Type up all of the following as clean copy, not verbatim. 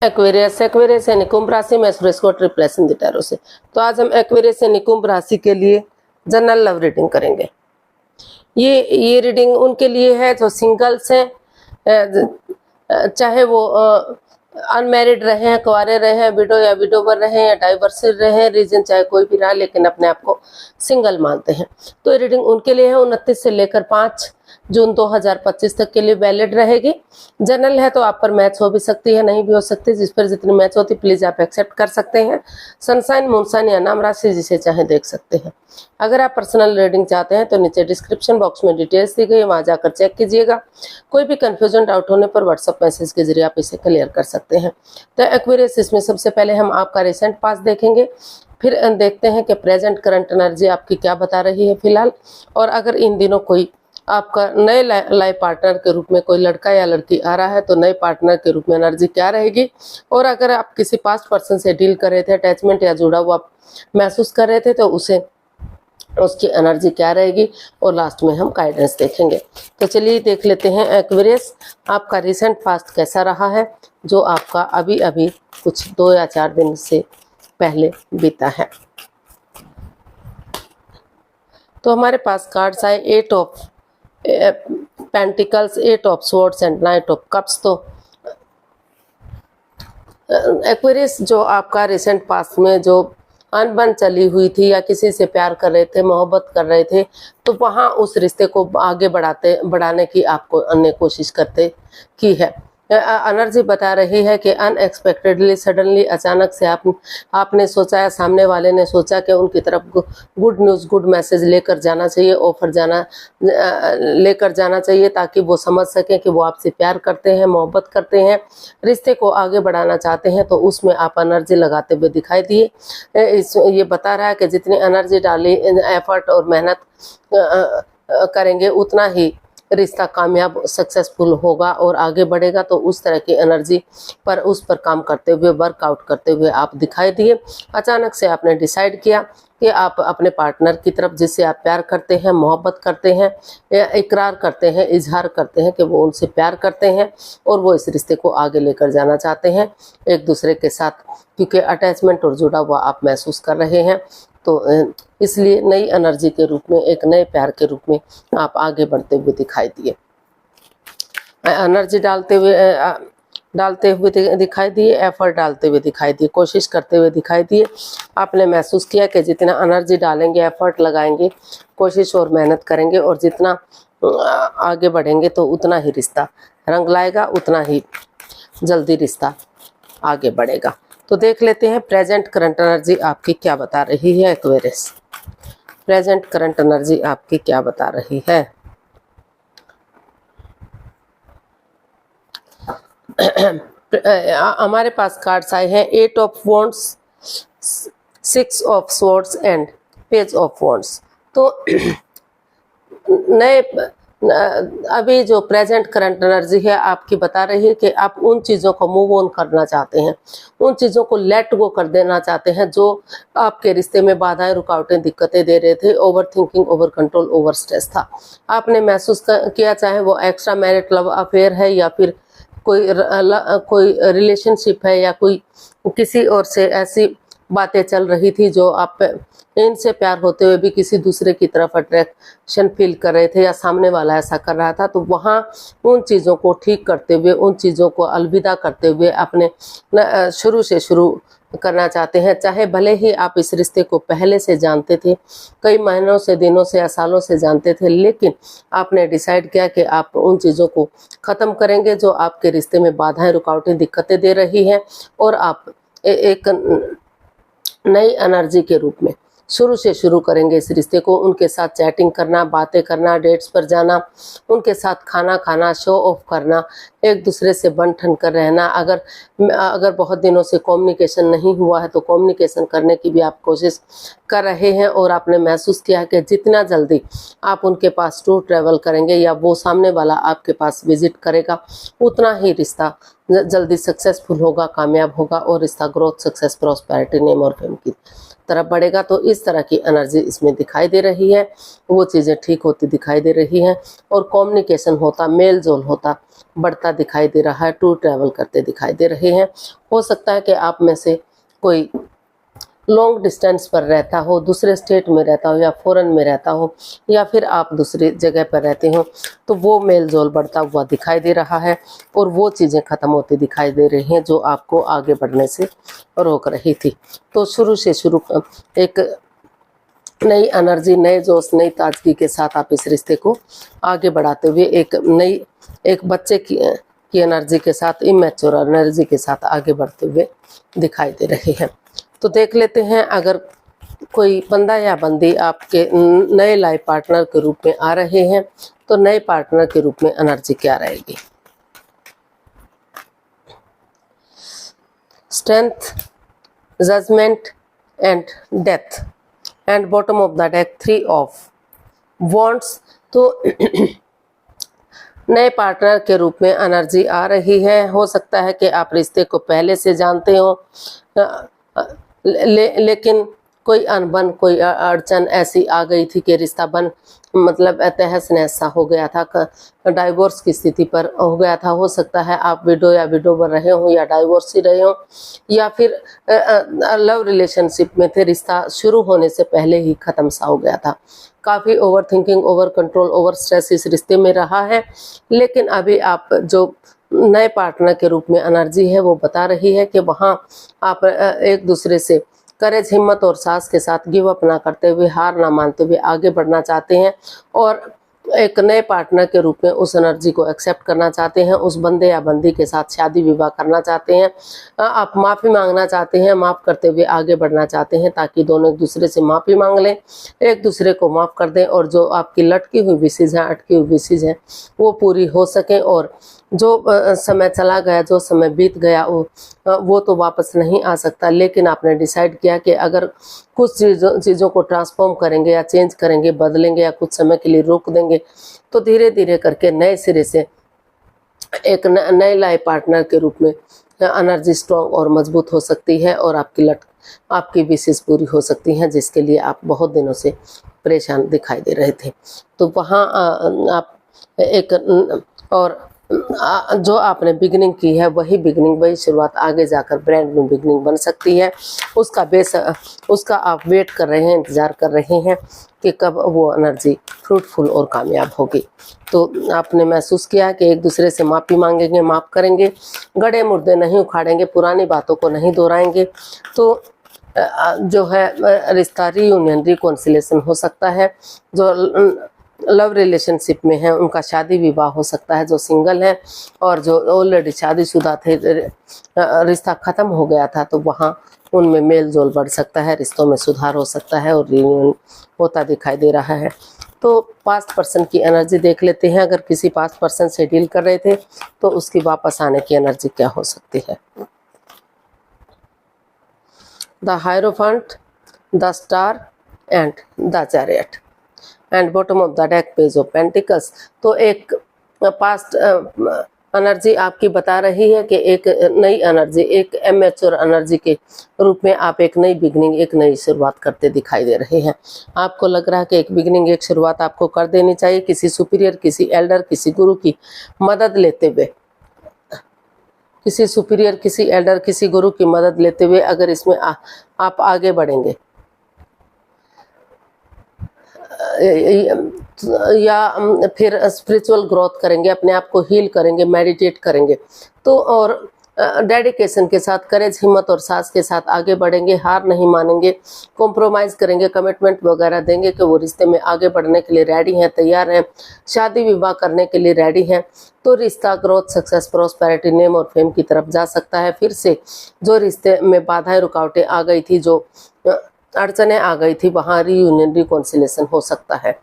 Aquarius Aquarius यानी कुंभ राशि में सुरेश को ट्रिप्लेस इन द टैरो से। तो आज हम एक्वेरियस यानी कुंभ राशि के लिए जनरल लव रीडिंग करेंगे। ये रीडिंग उनके लिए है जो सिंगल्स हैं, चाहे वो अनमैरिड रहे हैं, कुंवारे रहे हैं, विडो या विडोवर रहे हैं या डाइवर्सिड रहे हैं, रीजन चाहे कोई भी रहा, लेकिन अपने आप को सिंगल मानते हैं। तो ये रीडिंग उनके लिए है। 29 से लेकर 5 जून 2025 तक के लिए वैलिड रहेगी। जनरल है तो आप पर मैच हो भी सकती है, नहीं भी हो सकती। जिस पर जितनी मैच होती प्लीज आप एक्सेप्ट कर सकते हैं। सनसाइन, मूनसाइन या नाम राशि जिसे चाहे देख सकते हैं। अगर आप पर्सनल रीडिंग चाहते हैं तो नीचे डिस्क्रिप्शन बॉक्स में डिटेल्स दी गई है, वहां जाकर चेक कीजिएगा। कोई भी कंफ्यूजन डाउट होने पर व्हाट्सएप मैसेज के जरिए आप इसे क्लियर कर सकते हैं। तो एक्वेरियस, इसमें सबसे पहले हम आपका रिसेंट पास्ट देखेंगे, फिर देखते हैं कि प्रेजेंट करंट एनर्जी आपकी क्या बता रही है फिलहाल। और अगर इन दिनों कोई आपका नए लाइफ पार्टनर के रूप में कोई लड़का या लड़की आ रहा है तो नए पार्टनर के रूप में एनर्जी क्या रहेगी। और अगर आप किसी पास्ट पर्सन से डील कर रहे थे, अटैचमेंट या जुड़ा हुआ महसूस कर रहे थे, तो उसकी एनर्जी क्या रहेगी। और लास्ट में हम गाइडेंस देखेंगे। तो चलिए देख लेते हैं एक्वेरियस, आपका रिसेंट पास्ट कैसा रहा है जो आपका अभी अभी कुछ 2 या 4 दिन से पहले बीता है। तो हमारे पास कार्ड्स आए 8 of pentacles, 8 of swords and 9 of cups. तो एक्वेरियस, जो आपका रिसेंट पास्ट में जो अनबन चली हुई थी या किसी से प्यार कर रहे थे, मोहब्बत कर रहे थे, तो वहाँ उस रिश्ते को आगे बढ़ाने की आपको अन्य कोशिश करते की है। एनर्जी बता रही है कि अनएक्सपेक्टेडली, सडनली, अचानक से आपने सोचा या सामने वाले ने सोचा कि उनकी तरफ गुड न्यूज़, गुड मैसेज लेकर जाना चाहिए, ऑफर लेकर जाना चाहिए, ताकि वो समझ सकें कि वो आपसे प्यार करते हैं, मोहब्बत करते हैं, रिश्ते को आगे बढ़ाना चाहते हैं। तो उसमें आप एनर्जी लगाते हुए दिखाई दिए। ये बता रहा है कि जितनी एनर्जी डाली, एफर्ट और मेहनत करेंगे, उतना ही रिश्ता कामयाब, सक्सेसफुल होगा और आगे बढ़ेगा। तो उस तरह की एनर्जी पर उस पर काम करते हुए, वर्कआउट करते हुए आप दिखाई दिए। अचानक से आपने डिसाइड किया कि आप अपने पार्टनर की तरफ, जिससे आप प्यार करते हैं, मोहब्बत करते हैं, इकरार करते हैं, इजहार करते हैं कि वो उनसे प्यार करते हैं और वो इस रिश्ते को आगे लेकर जाना चाहते हैं एक दूसरे के साथ, क्योंकि अटैचमेंट और जुड़ा हुआ आप महसूस कर रहे हैं। तो इसलिए नई एनर्जी के रूप में, एक नए प्यार के रूप में आप आगे बढ़ते हुए दिखाई दिए। एनर्जी डालते हुए दिखाई दिए, एफर्ट डालते हुए दिखाई दिए, कोशिश करते हुए दिखाई दिए। आपने महसूस किया कि जितना एनर्जी डालेंगे, एफर्ट लगाएंगे, कोशिश और मेहनत करेंगे और जितना आगे बढ़ेंगे तो उतना ही रिश्ता रंग लाएगा, उतना ही जल्दी रिश्ता आगे बढ़ेगा। तो देख लेते हैं प्रेजेंट करंट एनर्जी आपकी क्या बता रही है। एक्वेरियस, प्रेजेंट करंट एनर्जी आपकी क्या बता रही है। हमारे पास कार्ड्स आए हैं 8 of wands, 6 of swords and page of wands. तो नए अभी जो प्रेजेंट करंट एनर्जी है आपकी बता रही है कि आप उन चीज़ों को मूव ऑन करना चाहते हैं, उन चीज़ों को लेट गो कर देना चाहते हैं जो आपके रिश्ते में बाधाएं, रुकावटें, दिक्कतें दे रहे थे। Over thinking, over control, over stress था। आपने महसूस किया, चाहे वो एक्स्ट्रा मैरिट लव अफेयर है या फिर कोई रिलेशनशिप है या कोई किसी और से ऐसी बातें चल रही थी जो आप इनसे प्यार होते हुए भी किसी दूसरे की तरफ अट्रैक्शन फील कर रहे थे या सामने वाला ऐसा कर रहा था। तो वहाँ उन चीज़ों को ठीक करते हुए, उन चीज़ों को अलविदा करते हुए अपने शुरू से शुरू करना चाहते हैं। चाहे भले ही आप इस रिश्ते को पहले से जानते थे, कई महीनों से, दिनों से या सालों से जानते थे, लेकिन आपने डिसाइड किया कि आप उन चीज़ों को ख़त्म करेंगे जो आपके रिश्ते में बाधाएं, रुकावटें, दिक्कतें दे रही हैं और आप एक नई एनर्जी के रूप में शुरू से शुरू करेंगे इस रिश्ते को। उनके साथ चैटिंग करना, बातें करना, डेट्स पर जाना, उनके साथ खाना खाना, शो ऑफ करना, एक दूसरे से बन ठन कर रहना। अगर बहुत दिनों से कम्युनिकेशन नहीं हुआ है तो कम्युनिकेशन करने की भी आप कोशिश कर रहे हैं और आपने महसूस किया है कि जितना जल्दी आप उनके पास टूर ट्रैवल करेंगे या वो सामने वाला आपके पास विजिट करेगा, उतना ही रिश्ता जल्दी सक्सेसफुल होगा, कामयाब होगा और रिश्ता ग्रोथ, सक्सेस, प्रॉस्पेरिटी, नेम और फेम की तरफ बढ़ेगा। तो इस तरह की एनर्जी इसमें दिखाई दे रही है, वो चीज़ें ठीक होती दिखाई दे रही हैं और कम्युनिकेशन होता, मेल जोल होता बढ़ता दिखाई दे रहा है, टूर ट्रैवल करते दिखाई दे रहे हैं। हो सकता है कि आप में से कोई लॉन्ग डिस्टेंस पर रहता हो, दूसरे स्टेट में रहता हो या फॉरेन में रहता हो, या फिर आप दूसरी जगह पर रहते हो, तो वो मेल जोल बढ़ता हुआ दिखाई दे रहा है और वो चीज़ें ख़त्म होती दिखाई दे रही हैं जो आपको आगे बढ़ने से रोक रही थी। तो शुरू एक नई एनर्जी, नए जोश, नई ताजगी के साथ आप इस रिश्ते को आगे बढ़ाते हुए एक बच्चे की एनर्जी के साथ, इमैच्योर एनर्जी के साथ आगे बढ़ते हुए दिखाई दे रहे हैं। तो देख लेते हैं, अगर कोई बंदा या बंदी आपके नए लाइफ पार्टनर के रूप में आ रहे हैं तो नए पार्टनर के रूप में एनर्जी क्या रहेगी। Strength, judgement and death and bottom of the deck 3 of wands. तो नए पार्टनर के रूप में एनर्जी आ रही है। हो सकता है कि आप रिश्ते को पहले से जानते हो, लेकिन कोई अनबन, कोई अड़चन ऐसी आ गई थी कि रिश्ता मतलब तहस नहस सा हो गया था, डाइवोर्स की स्थिति पर हो गया था। हो सकता है आप विडो या विडोवर रहे हो या डाइवोर्स ही रहे हो, या फिर लव रिलेशनशिप में थे, रिश्ता शुरू होने से पहले ही ख़त्म सा हो गया था। काफ़ी over thinking, over control, over stress इस रिश्ते में रहा है। लेकिन अभी आप जो नए पार्टनर के रूप में एनर्जी है वो बता रही है कि वहाँ आप एक दूसरे से करेज, हिम्मत और साहस के साथ गिव अप ना करते हुए, हार ना मानते हुए आगे बढ़ना चाहते हैं और एक नए पार्टनर के रूप में उस एनर्जी को एक्सेप्ट करना चाहते हैं। उस बंदे या बंदी के साथ शादी विवाह करना चाहते हैं। आप माफ़ी मांगना चाहते हैं, माफ़ करते हुए आगे बढ़ना चाहते हैं ताकि दोनों एक दूसरे से माफ़ी मांग लें, एक दूसरे को माफ़ कर दें और जो आपकी लटकी हुई विशेज़ हैं, अटकी हुई विशेज़ हैं, वो पूरी हो सकें। और जो समय चला गया, जो समय बीत गया, वो तो वापस नहीं आ सकता। लेकिन आपने डिसाइड किया कि अगर कुछ चीज़ों को ट्रांसफॉर्म करेंगे या चेंज करेंगे, बदलेंगे या कुछ समय के लिए रोक देंगे, तो धीरे धीरे करके नए सिरे से एक नए लाइफ पार्टनर के रूप में एनर्जी स्ट्रॉन्ग और मजबूत हो सकती है और आपकी विशेष पूरी हो सकती हैं, जिसके लिए आप बहुत दिनों से परेशान दिखाई दे रहे थे। तो वहाँ आप एक और जो आपने बिगनिंग की है, वही बिगनिंग, वही शुरुआत आगे जाकर ब्रांड न्यू बिगनिंग बन सकती है। उसका आप वेट कर रहे हैं, इंतज़ार कर रहे हैं कि कब वो एनर्जी फ्रूटफुल और कामयाब होगी। तो आपने महसूस किया कि एक दूसरे से माफ़ी मांगेंगे, माफ़ करेंगे, गड़े मुर्दे नहीं उखाड़ेंगे, पुरानी बातों को नहीं दोहराएंगे। तो जो है रिश्ता रीयूनियन, रिकॉन्सिलेशन हो सकता है। जो लव रिलेशनशिप में है उनका शादी विवाह हो सकता है, जो सिंगल है, और जो ऑलरेडी शादीशुदा थे, रिश्ता ख़त्म हो गया था, तो वहाँ उनमें मेल जोल बढ़ सकता है, रिश्तों में सुधार हो सकता है और रीयूनियन होता दिखाई दे रहा है। तो पास्ट पर्सन की एनर्जी देख लेते हैं। अगर किसी पास्ट पर्सन से डील कर रहे थे तो उसकी वापस आने की एनर्जी क्या हो सकती है। The hierophant, the star and the chariot and bottom of the deck page of pentacles. तो एक पास्ट एनर्जी आपकी बता रही है कि एक नई एनर्जी, एक इमैच्योर एनर्जी के रूप में आप एक नई बिगनिंग, एक नई शुरुआत करते दिखाई दे रहे हैं। आपको लग रहा है कि एक बिगनिंग, एक शुरुआत आपको कर देनी चाहिए, किसी सुपीरियर, किसी एल्डर, किसी गुरु की मदद लेते हुए, किसी सुपीरियर, किसी एल्डर, किसी गुरु की मदद लेते हुए अगर इसमें आप आगे बढ़ेंगे या फिर स्पिरिचुअल ग्रोथ करेंगे, अपने आप को हील करेंगे, मेडिटेट करेंगे, तो और डेडिकेशन के साथ, करेज, हिम्मत और साहस के साथ आगे बढ़ेंगे, हार नहीं मानेंगे, कॉम्प्रोमाइज़ करेंगे, कमिटमेंट वगैरह देंगे कि वो रिश्ते में आगे बढ़ने के लिए रेडी हैं, तैयार हैं, शादी विवाह करने के लिए रेडी हैं, तो रिश्ता ग्रोथ, सक्सेस, प्रॉस्पेरिटी, नेम और फेम की तरफ जा सकता है। फिर से जो रिश्ते में बाधाएं, रुकावटें आ गई थी, जो अड़चनें आ गई थी, वहाँ रीयूनियन, रिकॉन्सिलेशन हो सकता है।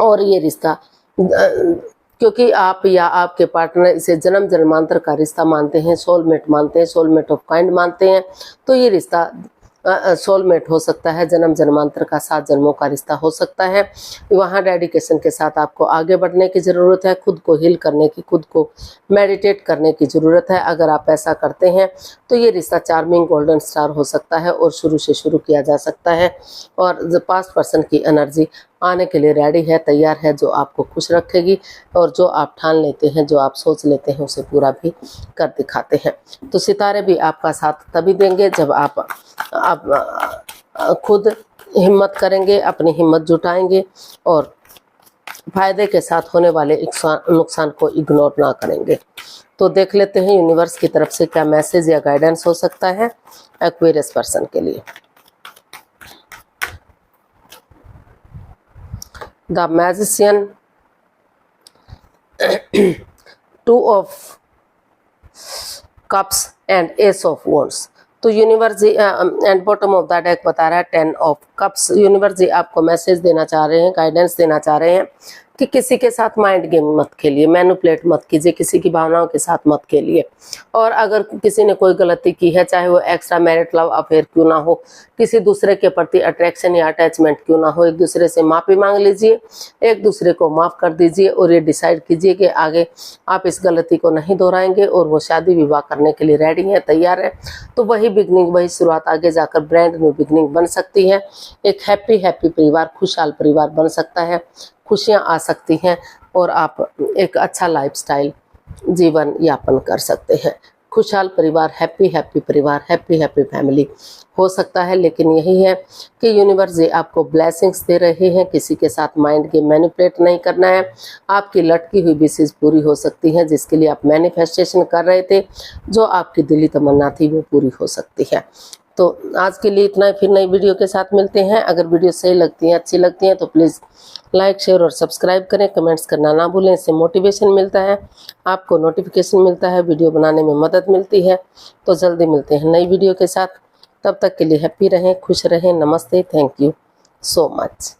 और ये रिश्ता, क्योंकि आप या आपके पार्टनर इसे जन्म जन्मांतर का रिश्ता मानते हैं, सोलमेट मानते हैं, सोलमेट ऑफ काइंड मानते हैं, तो ये रिश्ता सोलमेट हो सकता है, जन्म जन्मांतर का 7 जन्मों का रिश्ता हो सकता है। वहाँ डेडिकेशन के साथ आपको आगे बढ़ने की ज़रूरत है, खुद को हील करने की, खुद को मेडिटेट करने की ज़रूरत है। अगर आप ऐसा करते हैं तो ये रिश्ता चार्मिंग गोल्डन स्टार हो सकता है और शुरू से शुरू किया जा सकता है। और पास्ट पर्सन की एनर्जी आने के लिए रेडी है, तैयार है, जो आपको खुश रखेगी और जो आप ठान लेते हैं, जो आप सोच लेते हैं, उसे पूरा भी कर दिखाते हैं। तो सितारे भी आपका साथ तभी देंगे जब आप खुद हिम्मत करेंगे, अपनी हिम्मत जुटाएंगे और फायदे के साथ होने वाले नुकसान को इग्नोर ना करेंगे। तो देख लेते हैं यूनिवर्स की तरफ से क्या मैसेज या गाइडेंस हो सकता है एक्वेरियस पर्सन के लिए। The magician, 2 of cups and ace of wands. तो universe ji and bottom of the deck बता रहा है 10 ऑफ कप्स। यूनिवर्स जी आपको मैसेज देना चाह रहे हैं, गाइडेंस देना चाह रहे हैं कि किसी के साथ माइंड गेम मत खेलिए, मैनिपुलेट मत कीजिए, किसी की भावनाओं के साथ मत खेलिए। और अगर किसी ने कोई गलती की है, चाहे वो एक्स्ट्रा मैरिट लव अफेयर क्यों ना हो, किसी दूसरे के प्रति अट्रैक्शन या अटैचमेंट क्यों ना हो, एक दूसरे से माफ़ी मांग लीजिए, एक दूसरे को माफ़ कर दीजिए और ये डिसाइड कीजिए कि आगे आप इस गलती को नहीं दोहराएंगे और वो शादी विवाह करने के लिए रेडी है, तैयार है। तो वही बिगनिंग, वही शुरुआत आगे जाकर ब्रांड न्यू बिगनिंग बन सकती है। एक हैप्पी परिवार, खुशहाल परिवार बन सकता है, खुशियां आ सकती हैं और आप एक अच्छा लाइफस्टाइल जीवन यापन कर सकते हैं। खुशहाल परिवार, हैप्पी परिवार, हैप्पी फैमिली हो सकता है। लेकिन यही है कि यूनिवर्स जी आपको ब्लेसिंग्स दे रहे हैं, किसी के साथ माइंड गेम मैनिपुलेट नहीं करना है। आपकी लटकी हुई विशेष पूरी हो सकती है, जिसके लिए आप मैनिफेस्टेशन कर रहे थे, जो आपकी दिली तमन्ना थी वो पूरी हो सकती है। तो आज के लिए इतना ही, फिर नई वीडियो के साथ मिलते हैं। अगर वीडियो सही लगती है, अच्छी लगती है तो प्लीज़ लाइक, शेयर और सब्सक्राइब करें। कमेंट्स करना ना भूलें, इससे मोटिवेशन मिलता है, आपको नोटिफिकेशन मिलता है, वीडियो बनाने में मदद मिलती है। तो जल्दी मिलते हैं नई वीडियो के साथ, तब तक के लिए हैप्पी रहें, खुश रहें। नमस्ते, थैंक यू सो मच।